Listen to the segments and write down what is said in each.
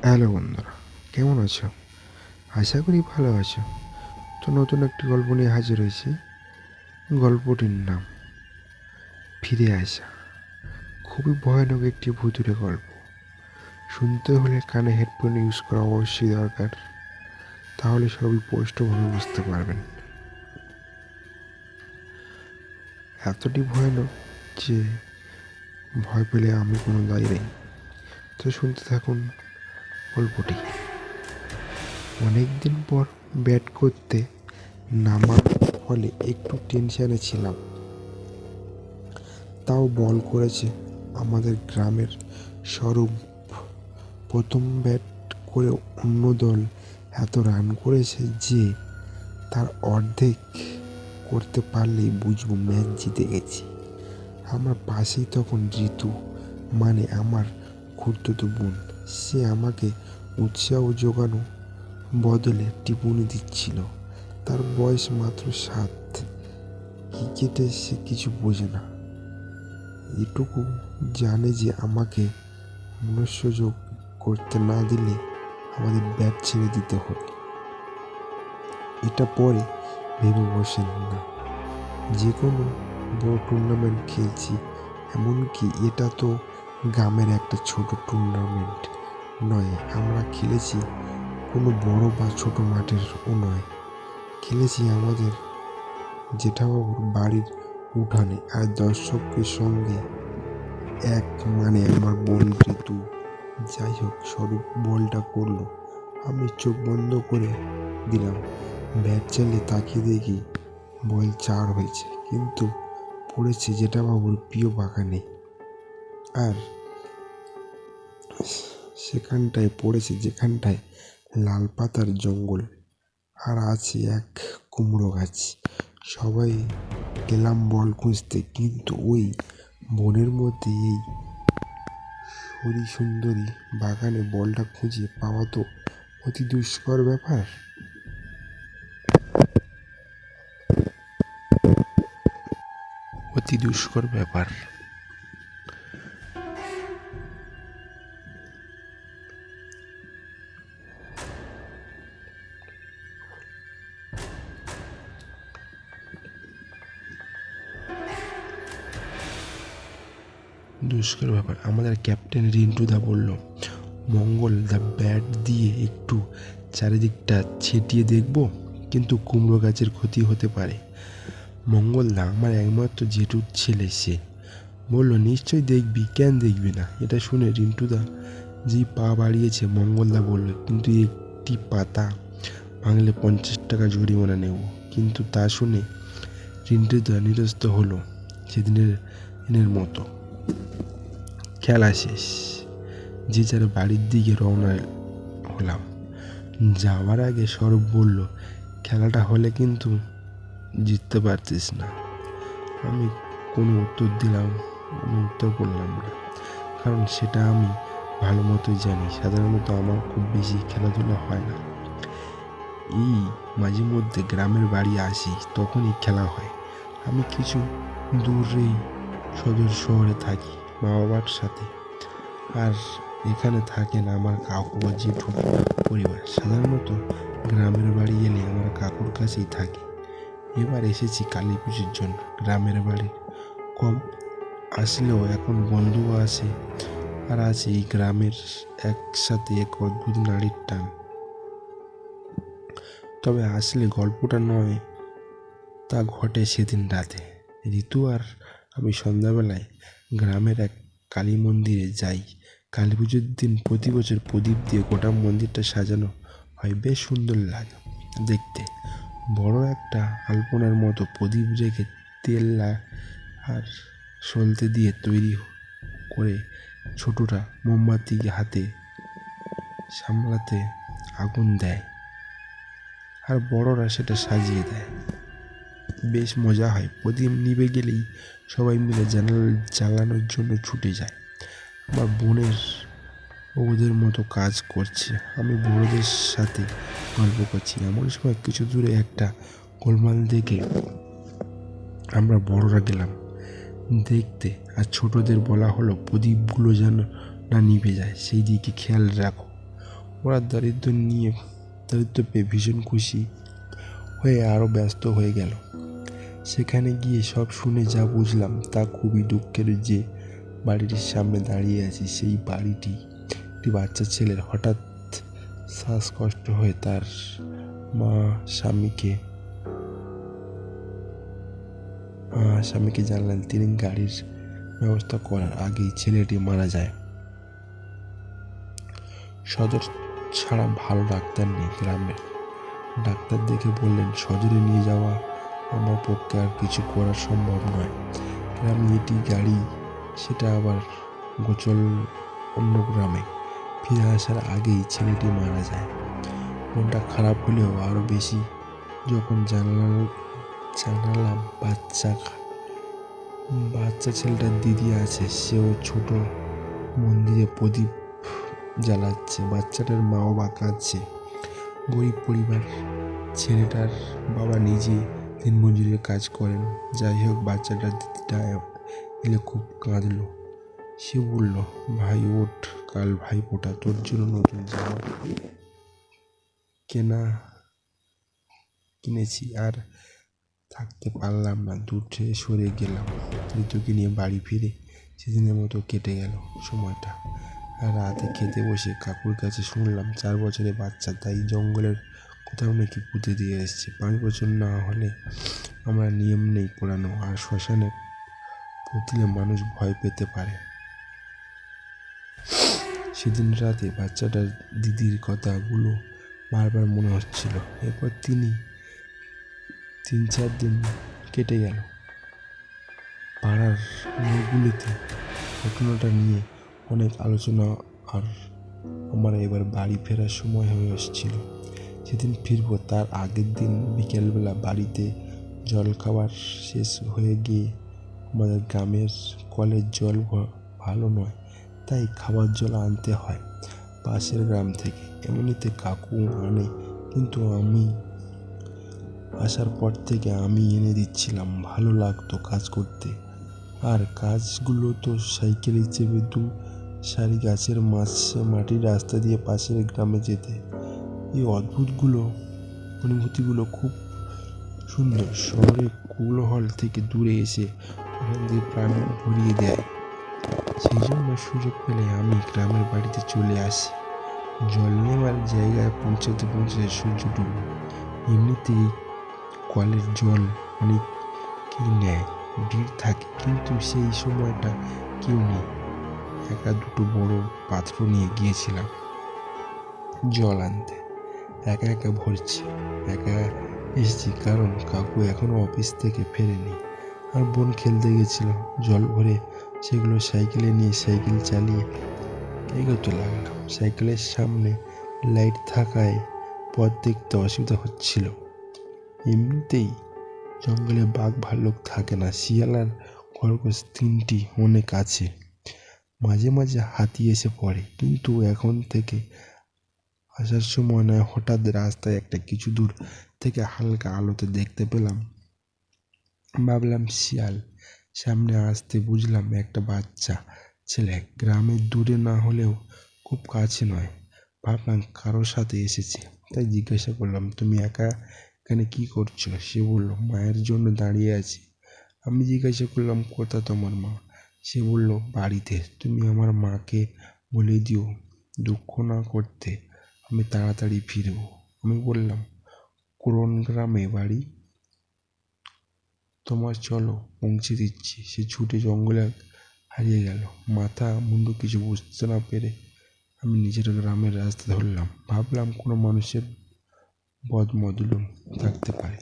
Hello বন্ধুরা, কেমন আছো? আশা করি ভালো আছো। তো নতুন একটি গল্প নিয়ে হাজির হয়েছি। গল্পটির নাম ফিরে আসা। খুবই ভয়ানক একটি ভুতুড়ে গল্প। শুনতে হলে কানে হেডফোন ইউজ করা অবশ্যই দরকার, তাহলে সবই স্পষ্টভাবে বুঝতে পারবেন। এতটি ভয়ানক যে ভয় পেলে আমি কোনো দায়ী নেই। তো শুনতে থাকুন গল্পটি। অনেকদিন পর ব্যাট করতে নামার ফলে একটু টেনশনে ছিলাম। তাও বল করেছে আমাদের গ্রামের স্বরূপ। প্রথম ব্যাট করে অন্য দল এত রান করেছে যে তার অর্ধেক করতে পারলেই বুঝবো ম্যাচ জিতে গেছি। আমার পাশেই তখন ঋতু, মানে আমার খুড়তুতো বোন। সে আমাকে উৎসাহ যোগানো বদলে টিপুনি দিচ্ছিল। তার বয়স মাত্র 7। ক্রিকেটে সে কিছু বোঝে না, এটুকু জানে যে আমাকে মনোসংযোগ করতে না দিলে আমাদের ব্যাট ছেড়ে দিতে হবে। এটা পরে ভেবে বসেন না, যে কোনো বড় টুর্নামেন্ট খেলছি। এমনকি এটা তো গ্রামের একটা ছোট টুর্নামেন্ট নয়। আমরা খেলেছি কোনো বড় বা ছোট মাঠেরও নয়। খেলেছি আমাদের জেঠাবাবুর বাড়ির উঠানে, আর দর্শকের সঙ্গে এক, মানে আমার বোন ঋতু। যাই হোক, স্বরূপ বলটা করলো, আমি চোখ বন্ধ করে দিলাম। ব্যাট চালিয়ে তাকিয়ে দেখি বল 4 হয়েছে, কিন্তু পড়েছে জেঠাবাবুর প্রিয় বাগানে। আর সেখানটায় পড়েছে যেখানটায় লাল পাতার জঙ্গল আর আছে এক কুমড়ো গাছ। সবাই গেলাম বল খুঁজতে, কিন্তু ওই বনের মধ্যে এই সুন্দরী বাগানে বলটা খুঁজে পাওয়া তো অতি দুষ্কর ব্যাপার। অতি দুষ্কর ব্যাপার। দুষ্কর ব্যাপার। আমাদের ক্যাপ্টেন রিন্টুদা বলল, মঙ্গল দা ব্যাট দিয়ে একটু চারিদিকটা ছিটিয়ে দেখব, কিন্তু কুমড়ো গাছের ক্ষতি হতে পারে। মঙ্গলদা আমার একমাত্র জেঠুর ছেলে, সে বলল, নিশ্চয়ই দেখবি, কেন দেখবি না। এটা শুনে রিন্টুদা যেই পা বাড়িয়েছে, মঙ্গলদা বলল, কিন্তু একটি পাতা ভাঙলে 50 টাকা জরিমানা নেব। কিন্তু তা শুনে রিন্টুদা নিরস্ত হলো। সেদিনের মতো খেলা শেষ। যে যার বাড়ির দিকে রওনা হলাম। যাওয়ার আগে সৌরভ বলল, খেলাটা হলে কিন্তু জিততে পারতিস না। আমি কোনো উত্তর করলাম না, কারণ সেটা আমি ভালো মতোই জানি। সাধারণত আমার খুব বেশি খেলাধুলা হয় না। এই মাঝে মধ্যে গ্রামের বাড়ি আসি, তখনই খেলা হয়। আমি কিছু দূরেই সদর শহরে থাকি মা বাবার সাথে, আর এখানে থাকেন আমার কাকু ও জেঠু পরিবার। সাধারণত গ্রামের বাড়ি এলে আমরা কাকুর কাছেই থাকি। এবার এসেছি কালী পুজোর জন্য। গ্রামের বাড়ি কম আসলেও এখন বন্ধুও আসে, আর আছে এই গ্রামের একসাথে এক অদ্ভুত নারীর টান। তবে আসলে গল্পটা নয়, তা ঘটে সেদিন রাতে। ঋতু আর আমি সন্ধ্যাবেলায় গ্রামের এক কালী মন্দিরে যাই। কালী পুজোর দিন প্রতি বছর প্রদীপ দিয়ে গোটা মন্দিরটা সাজানো হয়, বেশ সুন্দর লাগে দেখতে। বড় একটা আলপনার মতো প্রদীপ রেখে তেল আর সলতে দিয়ে তৈরি করে ছোটরা মোমবাতি হাতে সামলাতে আগুন দেয়, আর বড়রা সেটা সাজিয়ে দেয়। বেশ মজা হয়। প্রদীপ নিভে গেলেই সবাই মিলে জ্বালানোর জন্য ছুটে যায়। আমার বোনের ওদের মতো কাজ করছে, আমি বড়দের সাথে গল্প করছি। এমন সময় কিছু দূরে একটা গোলমাল দেখে আমরা বড়রা গেলাম দেখতে, আর ছোটদের বলা হলো প্রদীপগুলো যেন না নিভে যায়, সেই দিকে খেয়াল রাখো। ওরা দারিদ্র পেয়ে ভীষণ খুশি হয়ে আরও ব্যস্ত হয়ে গেল। সেখানে গিয়ে সব শুনে যা বুঝলাম তা খুবই দুঃখের যে বাড়িটির সামনে দাঁড়িয়ে আছি সেই বাড়িটি একটি বাচ্চা ছেলের। হঠাৎ শ্বাসকষ্ট হয়ে তার মা স্বামীকে জানালেন তিনি গাড়ির ব্যবস্থা করার আগেই ছেলেটি মারা যায়। সদর ছাড়া ভালো ডাক্তার নেই গ্রামে। ডাক্তার দেখে বললেন সদরে নিয়ে যাওয়া আমার পক্ষে আর কিছু করা সম্ভব নয়। গ্রামে এটি গাড়ি, সেটা আবার গোচল অন্য গ্রামে। ফিরে আসার আগেই ছেলেটি মারা যায়। মনটা খারাপ হলেও আরও বেশি যখন জানালাম বাচ্চা ছেলেটার দিদি আছে, সেও ছোট মন্দিরে প্রদীপ জ্বালাচ্ছে। বাচ্চাটার মা বাবা কাঁদছে। গরিব পরিবার, ছেলেটার বাবা নিজে দিনমজুরের কাজ করেন। যাই হোক, বাচ্চাটার দিদিটা এলে খুব কাঁদলো। সে বলল, ভাই ওঠ, কাল ভাইফোঁটা, তোর জন্য নতুন জামা কিনেছি। আর থাকতে পারলাম না, দূরে সরে গেলাম। ঋতুকে নিয়ে বাড়ি ফিরে সেদিনের মতো কেটে গেল সময়টা। আর রাতে খেতে বসে কাকুর কাছে শুনলাম 4 বছরের বাচ্চা, তাই জঙ্গলের কোথাও নাকি পুঁতে দিয়ে এসছে। 5 বছর না হলে আমরা নিয়ম নেই পোড়ানো, আর শ্মশানে পুঁতলে মানুষ ভয় পেতে পারে। সেদিন রাতে বাচ্চাটার দিদির কথাগুলো বারবার মনে হচ্ছিল। এরপর 3-4 দিন কেটে গেল। পাড়ার মেয়েগুলিতে ঘটনাটা নিয়ে অনেক আলোচনা, আর আমার এবার বাড়ি ফেরার সময় হয়ে এসেছিল। যেদিন ফিরবো তার আগের দিন বিকেলবেলা বাড়িতে জলখাবার শেষ হয়ে গিয়ে আমাদের গ্রামের কলের জল ভালো নয়, তাই খাবার জল আনতে হয় পাশের গ্রাম থেকে। এমনিতে কাকু আনে, কিন্তু আমি আসার পর থেকে আমি এনে দিচ্ছিলাম। ভালো লাগতো কাজ করতে। আর কাজগুলো তো সাইকেলে চেপে 2 সারি গাছের মাটির রাস্তা দিয়ে পাশের গ্রামে যেতে। এই অনুভূতিগুলো খুব সুন্দর। শহরের কোলাহল থেকে দূরে এসে ওখান দিয়ে প্রাণ ভরিয়ে দেয়। সেই জন্য সুযোগ পেলে আমি গ্রামের বাড়িতে চলে আসি। জল নেওয়ার জায়গায় পৌঁছাতে সূর্য ডুবে। এমনিতেই কলের জল অনেকেই নেয়, ভিড় থাকে, কিন্তু সেই সময়টা কেউ নেই। একা 2টো বড় পাত্র নিয়ে গিয়েছিলাম জল আনতে। একা ভরছি, একা এসেছি, কারণ কাকু এখনো অফিস থেকে ফেরেনি। আর বোন খেলতে গেছিল। জল ভরে সেগুলো সাইকেলে নিয়ে সাইকেল চালিয়ে এগোতে লাগলাম। সাইকেলের সামনে লাইট থাকায় পথ দেখতে অসুবিধা হচ্ছিল। এমনিতেই জঙ্গলে বাঘ ভাল্লুক থাকে না, শিয়াল আর খরগোশ 3টি অনেক আছে। মাঝে মাঝে হাতি এসে পড়ে, কিন্তু এখন থেকে আসার সময় নয়। হঠাৎ রাস্তায় একটা কিছু দূর থেকে হালকা আলোতে দেখতে পেলাম। ভাবলাম শিয়াল। সামনে আসতে বুঝলাম একটা বাচ্চা ছেলে। গ্রামের দূরে না হলেও খুব কাছে নয়। ভাবলাম কারোর সাথে এসেছে, তাই জিজ্ঞাসা করলাম, তুমি একা এখানে কি করছো? সে বলল, মায়ের জন্য দাঁড়িয়ে আছি। আমি জিজ্ঞাসা করলাম, কোথা তোমার মা? সে বলল, বাড়িতে। তুমি আমার মাকে বলে দিও দুঃখ না করতে, আমি তাড়াতাড়ি ফিরবো। আমি বললাম, কোন গ্রামে বাড়ি তোমার? চলো, পৌঁছে দিচ্ছি। সে ছুটে জঙ্গলে হারিয়ে গেল। মাথা মুন্ডু কিছু বুঝতে না পেরে আমি নিজের গ্রামের রাস্তা ধরলাম। ভাবলাম কোনো মানুষের বদমতলব থাকতে পারে।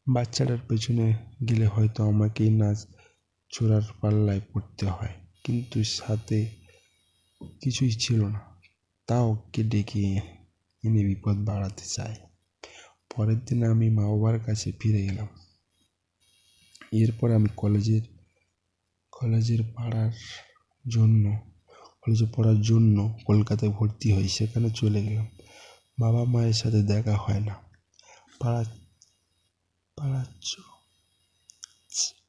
বাচ্চাটার পেছনে গেলে হয়তো আমাকেই নাচ চোরার পাল্লায় পড়তে হয়, কিন্তু সাথে কিছুই ছিল না। তাও কে ডেকে এনে বিপদ বাড়াতে চায়। পরের দিন আমি মা বাবার কাছে ফিরে এলাম। এরপর আমি কলেজে পড়ার জন্য কলকাতায় ভর্তি হই। সেখানে চলে গেলাম। বাবা মায়ের সাথে দেখা হয় না।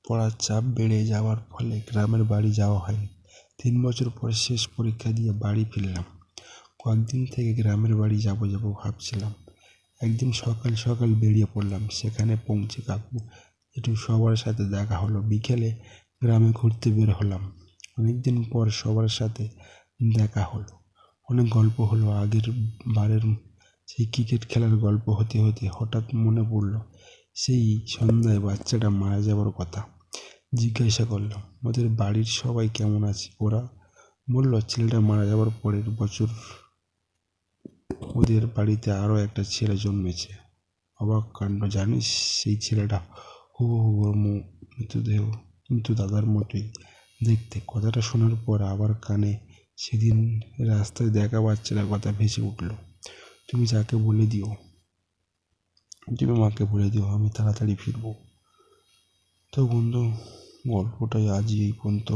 পড়ার চাপ বেড়ে যাওয়ার ফলে গ্রামের বাড়ি যাওয়া হয়নি। 3 বছর পরে শেষ পরীক্ষা দিয়ে বাড়ি ফিরলাম। কয়েকদিন থেকে গ্রামের বাড়ি যাব ভাবছিলাম। একদিন সকাল সকাল বেরিয়ে পড়লাম। সেখানে পৌঁছে কাকু একটু সবার সাথে দেখা হলো। বিকেলে গ্রামে ঘুরতে বের হলাম। অনেকদিন পর সবার সাথে দেখা হলো, অনেক গল্প হলো। আগের বারের সেই ক্রিকেট খেলার গল্প হতে হতে হঠাৎ মনে পড়লো সেই সন্ধ্যায় বাচ্চাটা মারা যাওয়ার কথা। জিজ্ঞাসা করলাম, ওদের বাড়ির সবাই কেমন আছে? ওরা বলল, ছেলেটা মারা যাওয়ার পরের বছর ওদের বাড়িতে আরও একটা ছেলে জন্মেছে। অবাক কাণ্ড, জানিস? সেই ছেলেটা হুবহু ওর মৃতদেহ, কিন্তু দাদার মতোই দেখতে। কথাটা শোনার পর আবার কানে সেদিন রাস্তায় দেখা বাচ্চাটার কথা ভেসে উঠল। তুমি যাকে বলে দিও, তুমি মাকে বলে দিও আমি তাড়াতাড়ি ফিরবো। তো বন্ধু, গল্পটাই আজই এই পর্যন্ত।